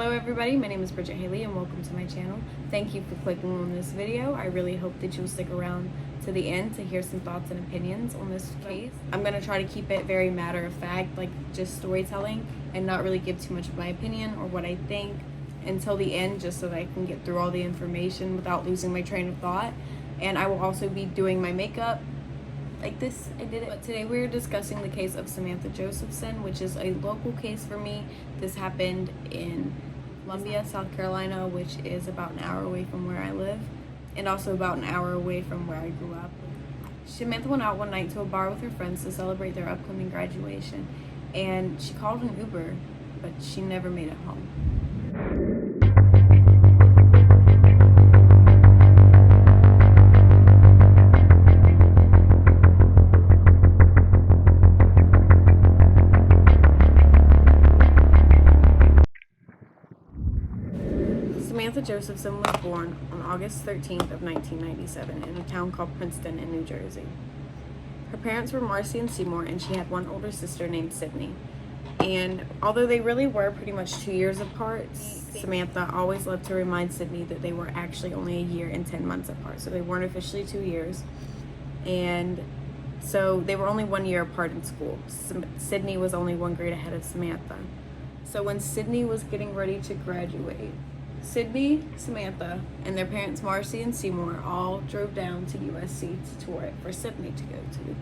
Hello everybody, my name is Bridget Haley and welcome to my channel. Thank you for clicking on this video. I really hope that you'll stick around to the end to hear some thoughts and opinions on this case. I'm going to try to keep it very matter of fact, like just storytelling, and not really give too much of my opinion or what I think until the end, just so that I can get through all the information without losing my train of thought. And I will also be doing my makeup like this. I did it. But today we're discussing the case of Samantha Josephson, which is a local case for me. This happened in Columbia, South Carolina, which is about an hour away from where I live, and also about an hour away from where I grew up. Samantha went out one night to a bar with her friends to celebrate their upcoming graduation, and she called an Uber, but she never made it home. Samantha Josephson was born on August 13th of 1997 in a town called Princeton in New Jersey. Her parents were Marcy and Seymour, and she had one older sister named Sydney. And although they really were pretty much 2 years apart, Samantha always loved to remind Sydney that they were actually only a year and 10 months apart. So they weren't officially 2 years. And so they were only 1 year apart in school. Sydney was only 1 grade ahead of Samantha. So when Sydney was getting ready to graduate, Sydney, Samantha, and their parents Marcy and Seymour all drove down to USC to tour it for Sydney to go to.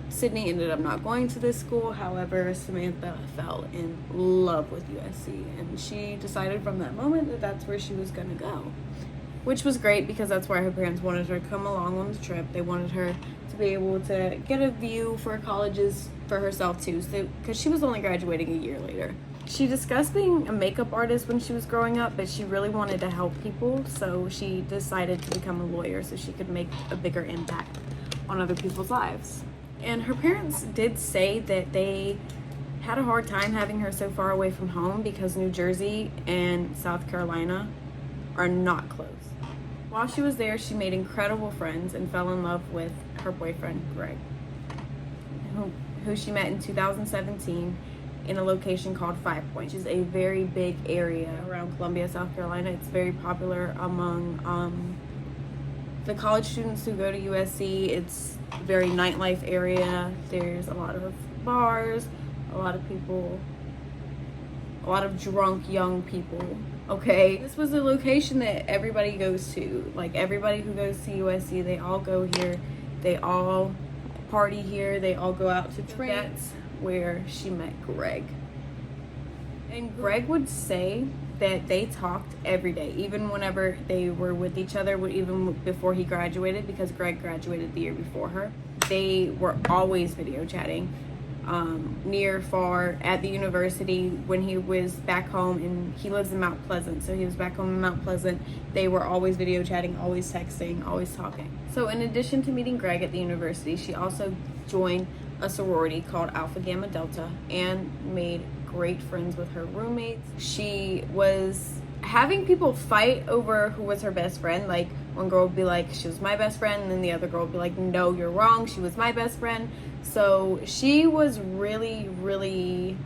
Sydney ended up not going to this school, however, Samantha fell in love with USC, and she decided from that moment that that's where she was going to go. Which was great because that's why her parents wanted her to come along on the trip. They wanted her to be able to get a view for colleges for herself too, because she was only graduating a year later. She discussed being a makeup artist when she was growing up, but she really wanted to help people, so she decided to become a lawyer so she could make a bigger impact on other people's lives. And her parents did say that they had a hard time having her so far away from home because New Jersey and South Carolina are not close. While she was there, she made incredible friends and fell in love with her boyfriend, Greg, who she met in 2017 in a location called 5 Point, which is a very big area around Columbia, South Carolina. It's very popular among the college students who go to USC. It's a very nightlife area. There's a lot of bars, a lot of people, a lot of drunk young people. Okay, this was a location that everybody goes to. Like everybody who goes to USC, they all go here. They all party here. They all go out to drink. That's where she met Greg. And Greg would say that they talked every day, even whenever they were with each other, even before he graduated, because Greg graduated the year before her. They were always video chatting, near, far, at the university. When he was back home, and he lives in Mount Pleasant, so he was back home in Mount Pleasant, they were always video chatting, always texting, always talking. So in addition to meeting Greg at the university, she also joined a sorority called Alpha Gamma Delta and made great friends with her roommates. She was having people fight over who was her best friend. Like one girl would be like, she was my best friend, and then the other girl would be like, no, you're wrong, she was my best friend. So she was really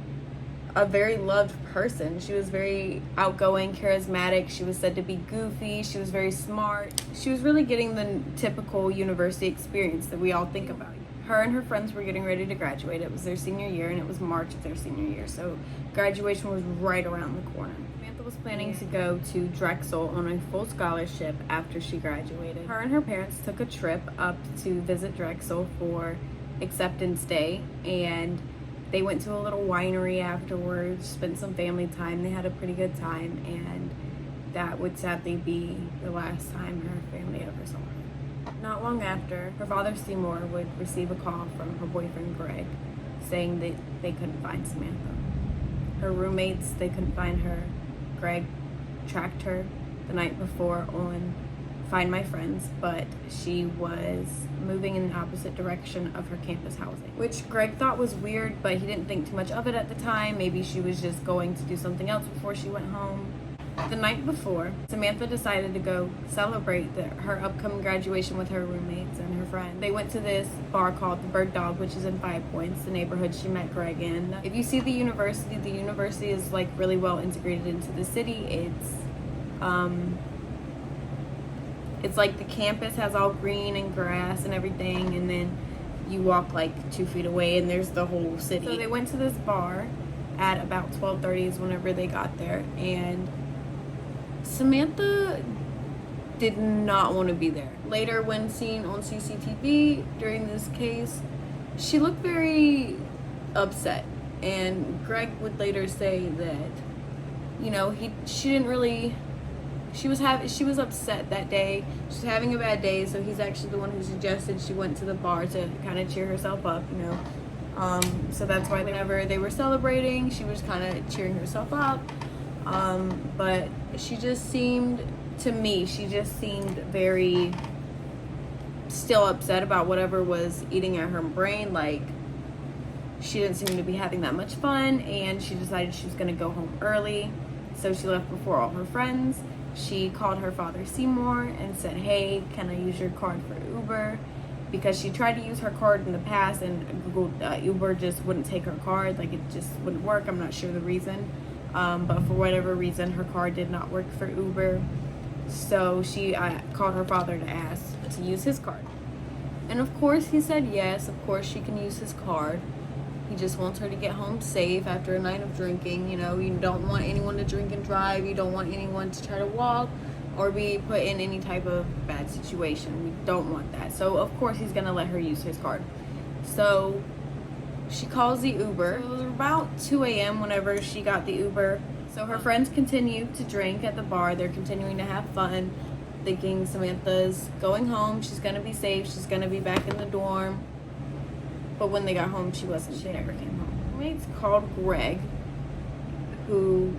a very loved person. She was very outgoing, charismatic. She was said to be goofy. She was very smart. She was really getting the typical university experience that we all think about. Her and her friends were getting ready to graduate. It was their senior year, and it was March of their senior year, so graduation was right around the corner. Samantha was planning to go to Drexel on a full scholarship after she graduated. Her and her parents took a trip up to visit Drexel for acceptance day, and they went to a little winery afterwards, spent some family time. They had a pretty good time, and that would sadly be the last time her family ever saw her. Not long after, her father Seymour would receive a call from her boyfriend Greg saying that they couldn't find Samantha. Her roommates, they couldn't find her. Greg tracked her the night before on Find My Friends, but she was moving in the opposite direction of her campus housing, which Greg thought was weird, but he didn't think too much of it at the time. Maybe she was just going to do something else before she went home. The night before, Samantha decided to go celebrate her upcoming graduation with her roommates and her friend. They went to this bar called the Bird Dog, which is in 5 Points, the neighborhood she met Greg in. If you see the university is like really well integrated into the city. It's like the campus has all green and grass and everything, and then you walk like 2 feet away and there's the whole city. So they went to this bar at about 12:30 is whenever they got there, and Samantha did not want to be there. Later, when seen on CCTV during this case, she looked very upset, and Greg would later say that, you know, she was upset that day. She was having a bad day, so he's actually the one who suggested she went to the bar to kind of cheer herself up, you know. So that's why whenever they were celebrating, she was kind of cheering herself up. But she just seemed very still upset about whatever was eating at her brain. Like, she didn't seem to be having that much fun, and she decided she was going to go home early. So she left before all her friends. She called her father Seymour and said, "Hey, can I use your card for Uber?" Because she tried to use her card in the past, and Google Uber just wouldn't take her card. Like, it just wouldn't work. I'm not sure the reason. But for whatever reason, her card did not work for Uber. So she called her father to ask to use his card. And of course he said yes. Of course she can use his card. He just wants her to get home safe after a night of drinking. You know, you don't want anyone to drink and drive. You don't want anyone to try to walk or be put in any type of bad situation. We don't want that. So of course he's gonna let her use his card. So she calls the Uber. So it was about 2 a.m. whenever she got the Uber. So her friends continue to drink at the bar. They're continuing to have fun, thinking Samantha's going home. She's gonna be safe. She's gonna be back in the dorm. But when they got home, she wasn't. She never came home. Roommates called Greg, who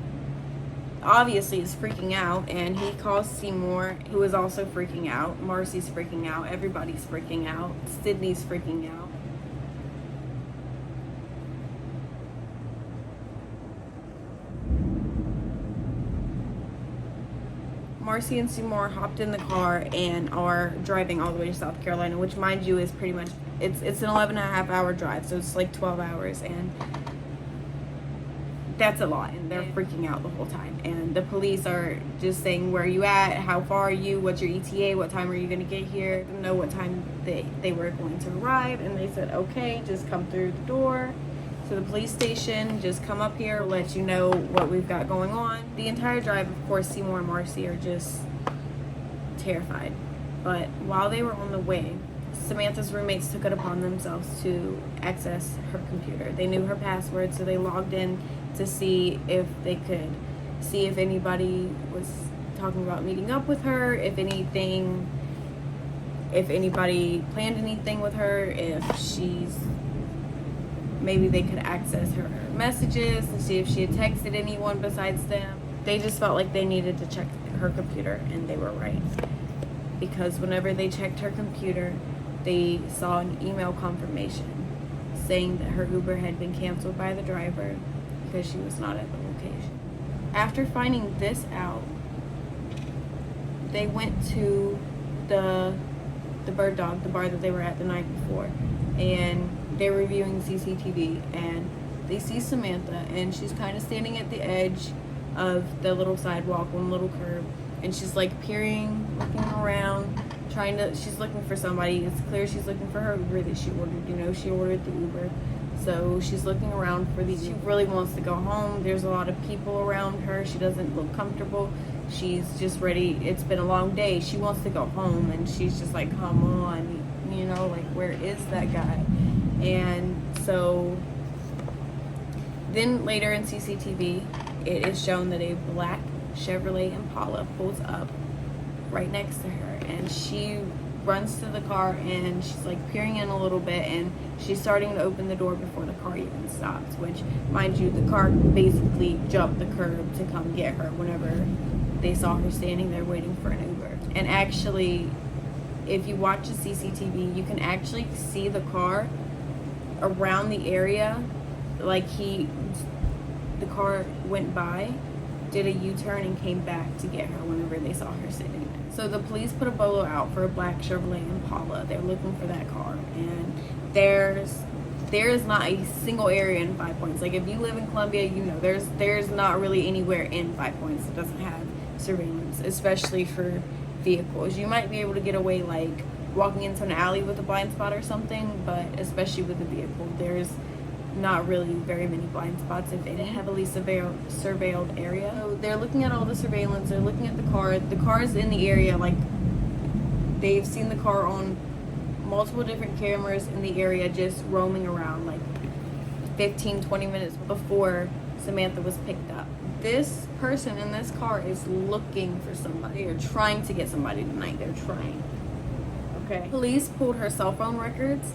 obviously is freaking out, and he calls Seymour, who is also freaking out. Marcy's freaking out. Everybody's freaking out. Sydney's freaking out. Marcy and Seymour hopped in the car and are driving all the way to South Carolina, which, mind you, is pretty much, it's an 11.5-hour drive, so it's like 12 hours, and that's a lot, and they're freaking out the whole time. And the police are just saying, "Where are you at? How far are you? What's your ETA? What time are you going to get here?" They didn't know what time they were going to arrive, and they said, "Okay, just come through the door to the police station, just come up here, we'll let you know what we've got going on." The entire drive, of course, Seymour and Marcy are just terrified. But while they were on the way, Samantha's roommates took it upon themselves to access her computer. They knew her password, so they logged in to see if they could see if anybody was talking about meeting up with her, if anybody planned anything with her, if maybe they could access her messages and see if she had texted anyone besides them. They just felt like they needed to check her computer, and they were right. Because whenever they checked her computer, they saw an email confirmation saying that her Uber had been canceled by the driver because she was not at the location. After finding this out, they went to the Bird Dog, the bar that they were at the night before, and they're reviewing CCTV, and they see Samantha, and she's kind of standing at the edge of the little sidewalk on the little curb, and she's like peering, looking around, she's looking for somebody. It's clear she's looking for her Uber that she ordered. You know, she ordered the Uber, so she's looking around for these. She really wants to go home. There's a lot of people around her. She doesn't look comfortable. She's just ready. It's been a long day. She wants to go home, and she's just like, come on, you know, like, where is that guy? And so then later in CCTV, it is shown that a black Chevrolet Impala pulls up right next to her, and she runs to the car, and she's like peering in a little bit, and she's starting to open the door before the car even stops, which, mind you, the car basically jumped the curb to come get her whenever they saw her standing there waiting for an Uber. And actually, if you watch the CCTV, you can actually see the car around the area, like the car went by, did a U-turn and came back to get her whenever they saw her sitting there. So the police put a bolo out for a black Chevrolet Impala. They're looking for that car, and there is not a single area in 5 Points. Like, if you live in Columbia, you know there's not really anywhere in 5 Points that doesn't have surveillance, especially for vehicles. You might be able to get away like walking into an alley with a blind spot or something, but especially with a vehicle, there's not really very many blind spots if in a heavily surveilled area. So they're looking at all the surveillance, they're looking at the car. The car is in the area, like they've seen the car on multiple different cameras in the area just roaming around like 15-20 minutes before Samantha was picked up. This person in this car is looking for somebody. They're trying to get somebody tonight. They're trying. Okay. Police pulled her cell phone records,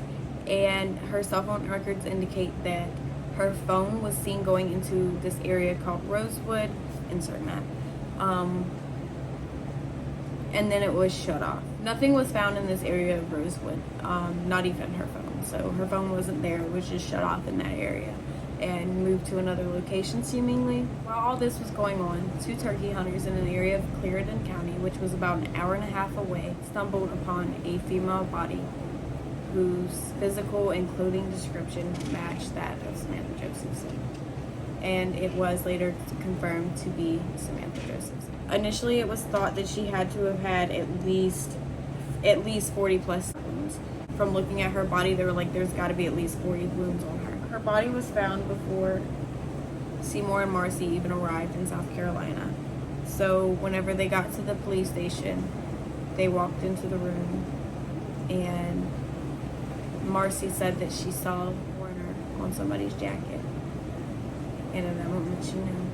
and her cell phone records indicate that her phone was seen going into this area called Rosewood, insert map, and then it was shut off. Nothing was found in this area of Rosewood, not even her phone. So her phone wasn't there, it was just shut off in that area and moved to another location seemingly. While all this was going on, 2 turkey hunters in an area of Clarendon County, which was about an hour and a half away, stumbled upon a female body whose physical and clothing description matched that of Samantha Josephson. And it was later confirmed to be Samantha Josephson. Initially, it was thought that she had to have had at least 40 plus wounds. From looking at her body, they were like, there's got to be at least 40 wounds on her. Her body was found before Seymour and Marcy even arrived in South Carolina. So whenever they got to the police station, they walked into the room, and Marcy said that she saw Warner on somebody's jacket, and at that moment she knew.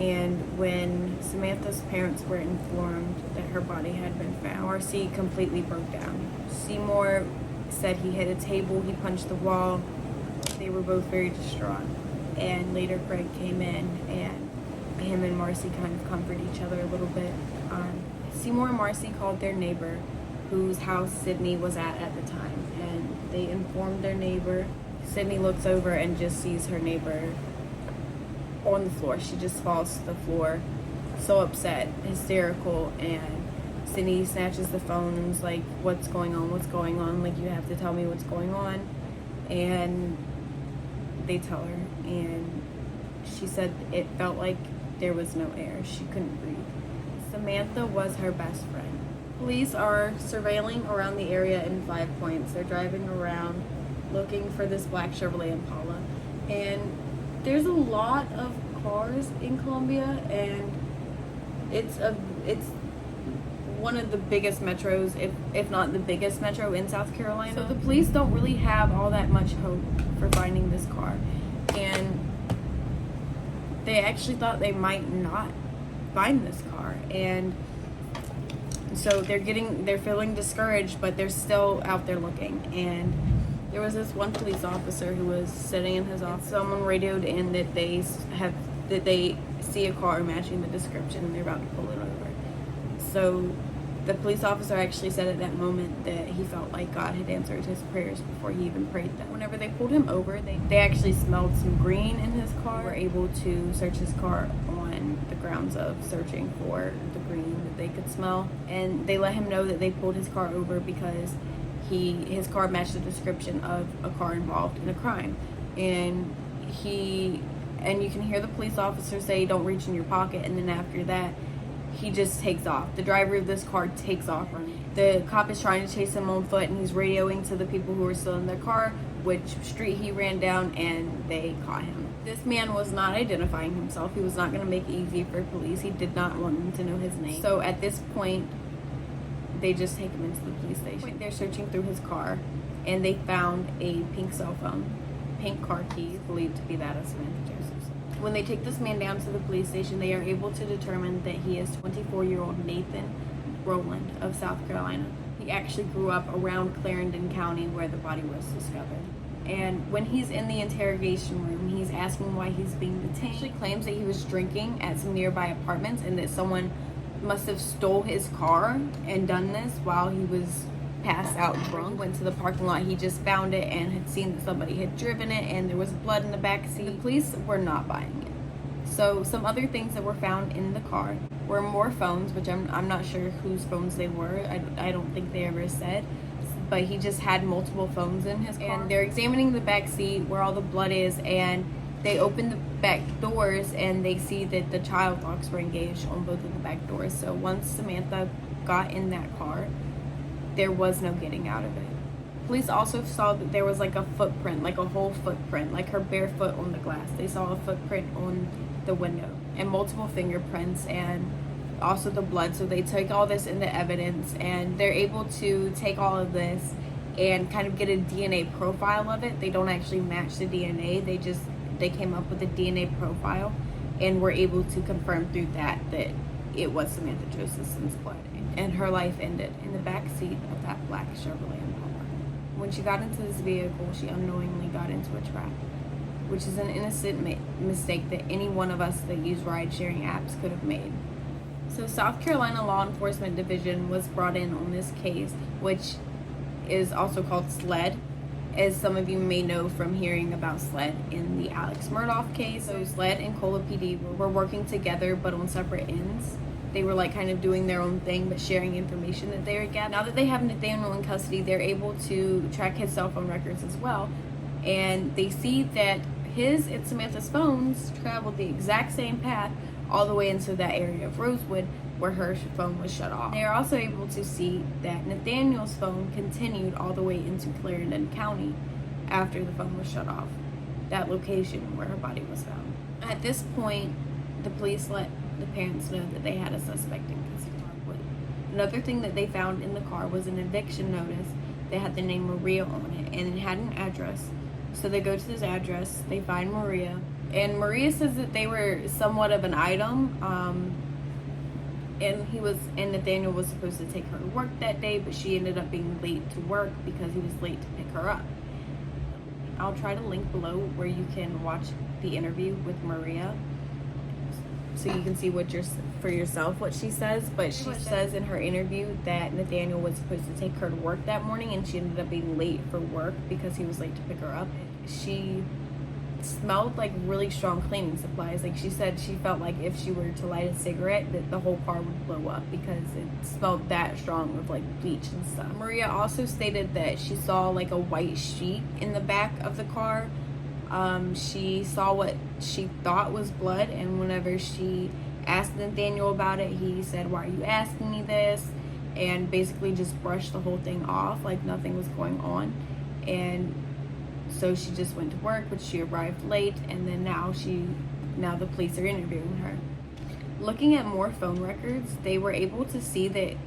And when Samantha's parents were informed that her body had been found, Marcy completely broke down. Seymour said he hit a table, he punched the wall. They were both very distraught. And later Craig came in, and him and Marcy kind of comforted each other a little bit. Seymour and Marcy called their neighbor, whose house Sydney was at the time, and they informed their neighbor. Sydney looks over and just sees her neighbor on the floor. She just falls to the floor, so upset, hysterical, and Sydney snatches the phone and is like, what's going on, like, you have to tell me what's going on. And they tell her, and she said it felt like there was no air, she couldn't breathe. Samantha was her best friend. Police are surveilling around the area in 5 Points. They're driving around looking for this black Chevrolet Impala, and there's a lot of cars in Columbia, and it's one of the biggest metros, if not the biggest metro in South Carolina. So the police don't really have all that much hope for finding this car, and they actually thought they might not find this car, and so they're feeling discouraged, but they're still out there looking. And there was this one police officer who was sitting in his office. Someone radioed in that they see a car matching the description, and they're about to pull it over. So the police officer actually said at that moment that he felt like God had answered his prayers before he even prayed them. Whenever they pulled him over, they actually smelled some green in his car. Were able to search his car on the grounds of searching for the green that they could smell. And they let him know that they pulled his car over because his car matched the description of a car involved in a crime. And you can hear the police officer say, don't reach in your pocket, and then after that, he just takes off. The driver of this car takes off running. The cop is trying to chase him on foot, and he's radioing to the people who are still in their car which street he ran down, and they caught him. This man was not identifying himself. He was not going to make it easy for police. He did not want them to know his name. So at this point, they just take him into the police station. They're searching through his car, and they found a pink cell phone, pink car keys, believed to be that of Samantha Josephson. When they take this man down to the police station, they are able to determine that he is 24-year-old Nathan Rowland of South Carolina. He actually grew up around Clarendon County where the body was discovered. And when he's in the interrogation room, he's asking why he's being detained. He actually claims that he was drinking at some nearby apartments and that someone must have stole his car and done this while he was passed out drunk. Went to the parking lot, he just found it and had seen that somebody had driven it and there was blood in the back seat. The police were not buying it. So some other things that were found in the car were more phones, which I'm not sure whose phones they were. I don't think they ever said, but he just had multiple phones in his car. And they're examining the back seat where all the blood is, and they open the back doors and they see that the child locks were engaged on both of the back doors. So once Samantha got in that car, there was no getting out of it. Police also saw that there was like a footprint, like a whole footprint, like her bare foot on the glass. They saw a footprint on the window and multiple fingerprints and also the blood. So they took all this into evidence, and they're able to take all of this and kind of get a DNA profile of it. They don't actually match the DNA. They came up with a DNA profile and were able to confirm through that it was Samantha Josephson's blood. And her life ended in the back seat of that black Chevrolet Impala. When she got into this vehicle, she unknowingly got into a trap, which is an innocent mistake that any one of us that use ride-sharing apps could have made. So South Carolina Law Enforcement Division was brought in on this case, which is also called SLED, as some of you may know from hearing about SLED in the Alex Murdaugh case. So SLED and Cola PD were working together but on separate ends. They were like kind of doing their own thing but sharing information that they were gathering. Now that they have Nathaniel in custody, they're able to track his cell phone records as well. And they see that his and Samantha's phones traveled the exact same path all the way into that area of Rosewood where her phone was shut off. They are also able to see that Nathaniel's phone continued all the way into Clarendon County after the phone was shut off, that location where her body was found. At this point, the police let the parents know that they had a suspect in custody. Another thing that they found in the car was an eviction notice that had the name Maria on it, and it had an address. So they go to this address, they find Maria, and Maria says that they were somewhat of an item, and Nathaniel was supposed to take her to work that day, but she ended up being late to work because he was late to pick her up. I'll try to link below where you can watch the interview with Maria, so you can see for yourself what she says. But she says in her interview that Nathaniel was supposed to take her to work that morning, and she ended up being late for work because he was late to pick her up. She smelled like really strong cleaning supplies. Like she said, she felt like if she were to light a cigarette, that the whole car would blow up because it smelled that strong with like bleach and stuff. Maria also stated that she saw like a white sheet in the back of the car. She saw what she thought was blood, and whenever she asked Nathaniel about it, he said, "Why are you asking me this?" and basically just brushed the whole thing off like nothing was going on. And so she just went to work, but she arrived late, and then now the police are interviewing her. Looking at more phone records, they were able to see that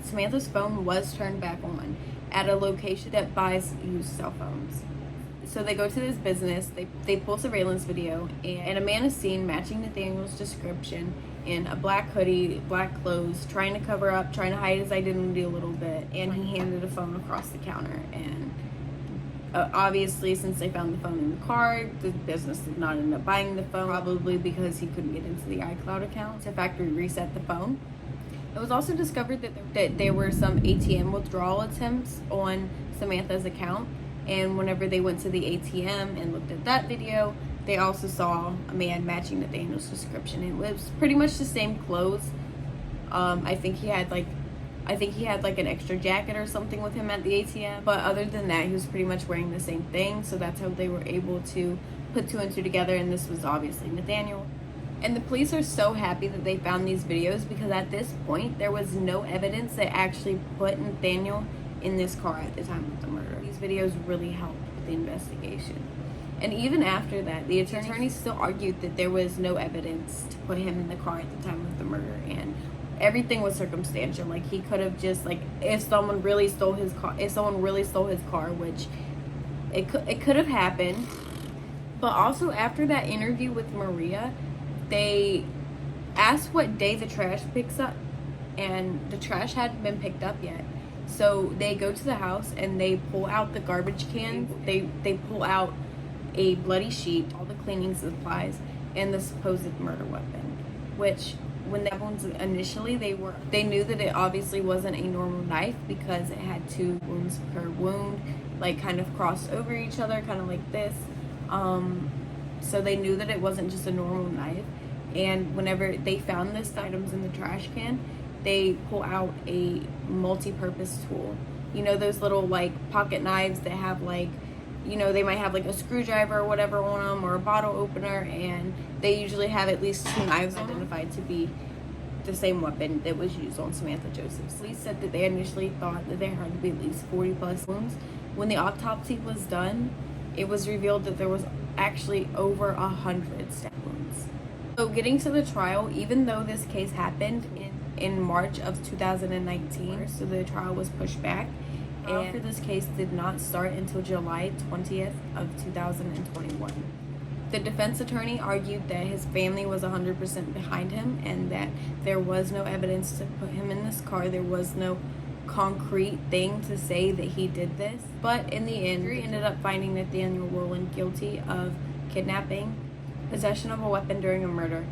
Samantha's phone was turned back on at a location that buys used cell phones. So they go to this business, they pull surveillance video, and a man is seen matching Nathaniel's description in a black hoodie, black clothes, trying to cover up, trying to hide his identity a little bit, and he handed a phone across the counter. And obviously, since they found the phone in the car, the business did not end up buying the phone, probably because he couldn't get into the iCloud account to factory reset the phone. It was also discovered that there were some ATM withdrawal attempts on Samantha's account. And whenever they went to the ATM and looked at that video, they also saw a man matching Nathaniel's description. It was pretty much the same clothes. I think he had like an extra jacket or something with him at the ATM. But other than that, he was pretty much wearing the same thing. So that's how they were able to put two and two together. And this was obviously Nathaniel. And the police are so happy that they found these videos, because at this point, there was no evidence that actually put Nathaniel in this car at the time of the murder. These videos really helped with the investigation. And even after that, the attorney still argued that there was no evidence to put him in the car at the time of the murder, and everything was circumstantial. Like, he could have just, like, if someone really stole his car, which it could have happened. But also after that interview with Maria, they asked what day the trash picks up, and the trash hadn't been picked up yet. So they go to the house and they pull out the garbage cans. They pull out a bloody sheet, all the cleaning supplies, and the supposed murder weapon. Which, when that one's initially, they knew that it obviously wasn't a normal knife, because it had two wounds per wound, like kind of crossed over each other, kind of like this. So they knew that it wasn't just a normal knife. And whenever they found this items in the trash can, they pull out a multi-purpose tool. You know those little like pocket knives that have like, you know, they might have like a screwdriver or whatever on them, or a bottle opener, and they usually have at least 2 knives identified to be the same weapon that was used on Samantha Josephson. Police said that they initially thought that there had to be at least 40 plus wounds. When the autopsy was done, it was revealed that there was actually over 100 stab wounds. So getting to the trial, even though this case happened in March of 2019, so the trial was pushed back, and for this case did not start until July 20th of 2021. The defense attorney argued that his family was 100% behind him and that there was no evidence to put him in this car. There was no concrete thing to say that he did this. But in the end, the jury ended up finding Nathaniel Rowland guilty of kidnapping, possession of a weapon during a murder,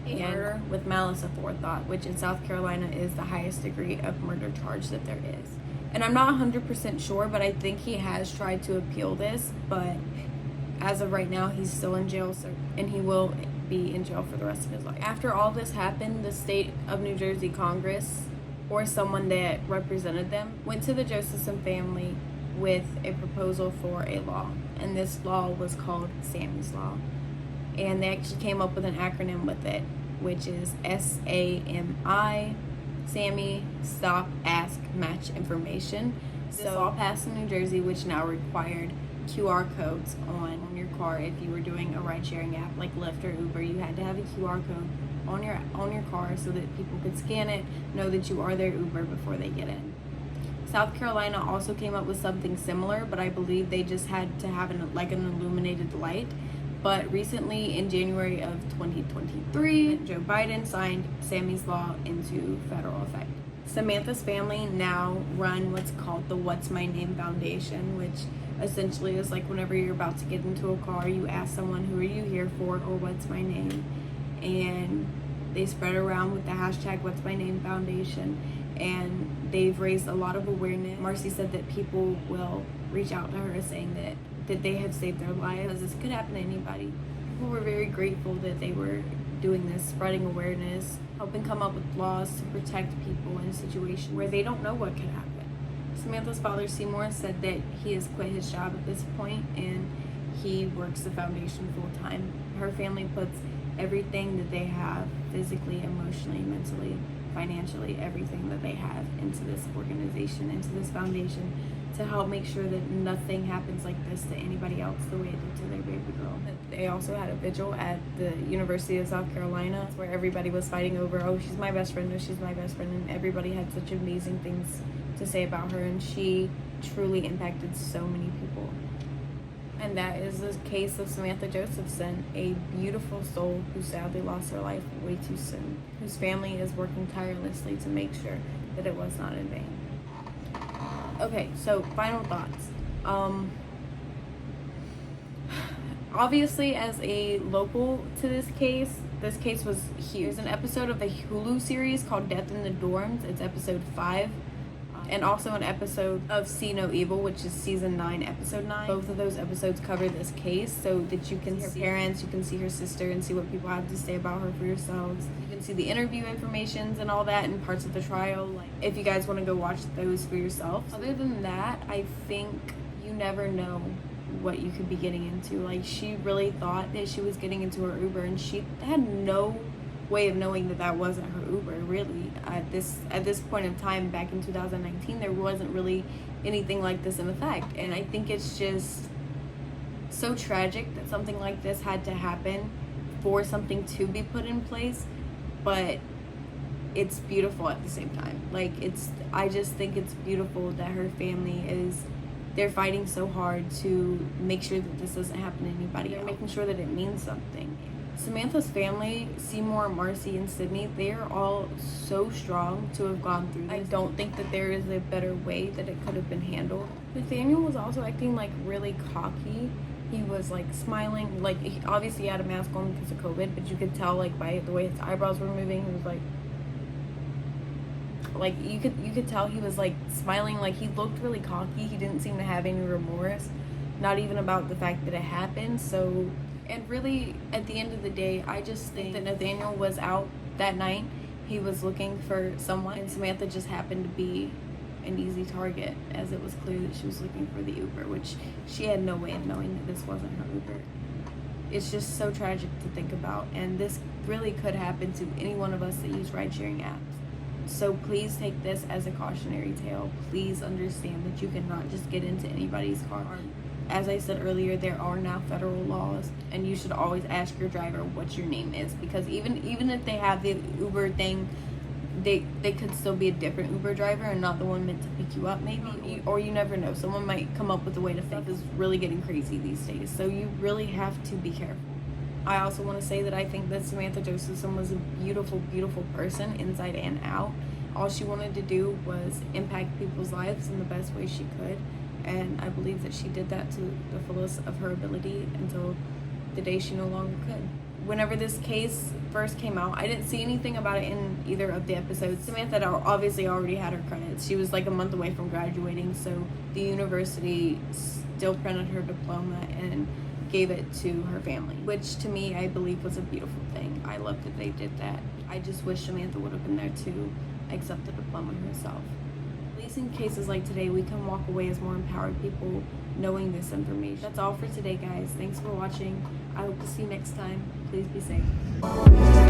and murder with malice aforethought, which in South Carolina is the highest degree of murder charge that there is. And I'm not 100% sure, but I think he has tried to appeal this, but as of right now, he's still in jail, and he will be in jail for the rest of his life. After all this happened, the state of New Jersey Congress, or someone that represented them, went to the Josephson family with a proposal for a law, and this law was called Sami's Law. And they actually came up with an acronym with it, which is SAMI, Sami, Stop, Ask, Match Information. This law passed in New Jersey, which now required QR codes on your car. If you were doing a ride-sharing app like Lyft or Uber, you had to have a QR code on your car so that people could scan it, know that you are their Uber before they get in. South Carolina also came up with something similar, but I believe they just had to have an illuminated light. But recently, in January of 2023, Joe Biden signed Sami's Law into federal effect. Samantha's family now run what's called the What's My Name Foundation, which essentially is like whenever you're about to get into a car, you ask someone, who are you here for, or what's my name? And they spread around with the hashtag What's My Name Foundation, and they've raised a lot of awareness. Marcy said that people will reach out to her saying that they have saved their lives. This could happen to anybody. People were very grateful that they were doing this, spreading awareness, helping come up with laws to protect people in situations where they don't know what could happen. Samantha's father, Seymour, said that he has quit his job at this point and he works the foundation full time. Her family puts everything that they have, physically, emotionally, mentally, financially, everything that they have into this organization, into this foundation, to help make sure that nothing happens like this to anybody else the way it did to their baby girl. They also had a vigil at the University of South Carolina where everybody was fighting over, oh, she's my best friend, oh, she's my best friend, and everybody had such amazing things to say about her, and she truly impacted so many people. And that is the case of Samantha Josephson, a beautiful soul who sadly lost her life way too soon, whose family is working tirelessly to make sure that it was not in vain. Okay, so final thoughts. Obviously, as a local to this case was huge. There's an episode of the Hulu series called Death in the Dorms. It's episode 5. And also an episode of See No Evil, which is season 9, episode 9. Both of those episodes cover this case so that you can see her parents, you can see her sister, and see what people have to say about her for yourselves. You can see the interview informations and all that and parts of the trial, like if you guys want to go watch those for yourself. Other than that, I think you never know what you could be getting into. Like, she really thought that she was getting into her Uber, and she had no way of knowing that wasn't her Uber, really. At this point in time, back in 2019, there wasn't really anything like this in effect. And I think it's just so tragic that something like this had to happen for something to be put in place, but it's beautiful at the same time. Like, I just think it's beautiful that her family they're fighting so hard to make sure that this doesn't happen to anybody. They're making sure that it means something. Samantha's family, Seymour, Marcy, and Sydney, they are all so strong to have gone through this. I don't think that there is a better way that it could have been handled. Nathaniel was also acting like really cocky. He was like smiling, like he obviously had a mask on because of COVID, but you could tell like by the way his eyebrows were moving, he was like you could tell he was like smiling, like he looked really cocky. He didn't seem to have any remorse, not even about the fact that it happened. So And really, at the end of the day, I just think that Nathaniel was out that night. He was looking for someone, and Samantha just happened to be an easy target, as it was clear that she was looking for the Uber, which she had no way of knowing that this wasn't her Uber. It's just so tragic to think about, and this really could happen to any one of us that use ride-sharing apps. So please take this as a cautionary tale. Please understand that you cannot just get into anybody's car. As I said earlier, there are now federal laws, and you should always ask your driver what your name is, because even if they have the Uber thing, they could still be a different Uber driver and not the one meant to pick you up, maybe. Or you never know. Someone might come up with a way to fake. It's really getting crazy these days, so you really have to be careful. I also want to say that I think that Samantha Josephson was a beautiful, beautiful person inside and out. All she wanted to do was impact people's lives in the best way she could. And I believe that she did that to the fullest of her ability until the day she no longer could. Whenever this case first came out, I didn't see anything about it in either of the episodes. Samantha had obviously already had her credits. She was like a month away from graduating, so the university still printed her diploma and gave it to her family, which to me, I believe, was a beautiful thing. I love that they did that. I just wish Samantha would have been there to accept the diploma herself. At least in cases like today, we can walk away as more empowered people knowing this information. That's all for today, guys. Thanks for watching. I hope to see you next time. Please be safe.